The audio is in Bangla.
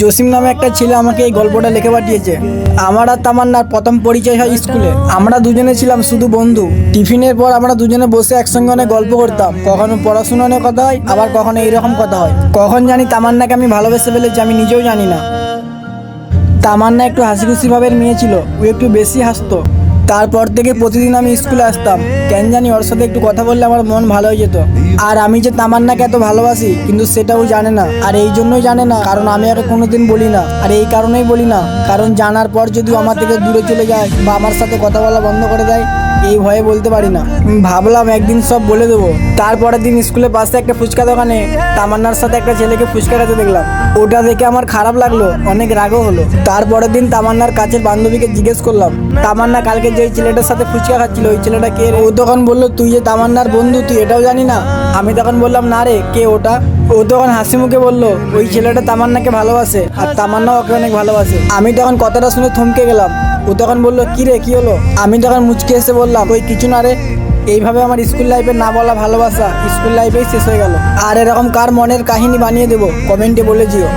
জসিম নামে একটা ছেলে আমাকে এই গল্পটা লিখে পাঠিয়েছে। আমার আর তামান্নার প্রথম পরিচয় হয় স্কুলে। আমরা দুজনে ছিলাম শুধু বন্ধু। টিফিনের পর আমরা দুজনে বসে একসঙ্গে অনেক গল্প করতাম। কখনো পড়াশোনা নিয়ে কথা হয়, আবার কখনো এইরকম কথা হয়। কখন জানি তামান্নাকে আমি ভালোবেসে ফেলেছি, আমি নিজেও জানি না। তামান্না একটু হাসি খুশি ভাবের মেয়ে ছিল, ও একটু বেশি হাসতো। তারপর থেকে প্রতিদিন আমি স্কুলে আসতাম। কেন জানি ওর সাথে একটু কথা বললে আমার মন ভালো হয়ে যেত। আর আমি যে তামান্নাকে এত ভালোবাসি, কিন্তু সেটাও জানে না। আর এই জন্যই জানে না কারণ আমি ওকে কোনোদিন বলি না। আর এই কারণেই বলি না কারণ জানার পর যদি আমার থেকে দূরে চলে যায় বা আমার সাথে কথা বলা বন্ধ করে দেয়, এই ভয়ে বলতে পারি না। ভাবলাম একদিন সব বলে দেবো। তারপরের দিন স্কুলের পাশে একটা ফুচকা দোকানে তামান্নার সাথে একটা ছেলেকে ফুচকা খেতে দেখলাম। ওটা দেখে আমার খারাপ লাগলো, অনেক রাগও হলো। তারপরের দিন তামান্নার কাছের বান্ধবীকে জিজ্ঞেস করলাম, তামান্না কালকে যে ছেলেটার সাথে ফুচকা খাচ্ছিল ওই ছেলেটা কে রে? ও তখন বললো, তুই যে তামান্নার বন্ধু, তুই এটাও জানি না? আমি তখন বললাম, না রে, কে ওটা? ও তখন হাসি মুখে বললো, ওই ছেলেটা তামান্নাকে ভালোবাসে আর তামান্নাও ওকে অনেক ভালোবাসে। আমি তখন কথাটা শুনে থমকে গেলাম। ও তখন বললো, কি রে, কি হলো? আমি তখন মুচকে এসে বললাম, ওই কিছু না রে। এইভাবে আমার স্কুল লাইফে না বলা ভালোবাসা স্কুল লাইফেই শেষ হয়ে গেল। আর এরকম কার মনের কাহিনী বানিয়ে দেবো, কমেন্টে বলে দিও।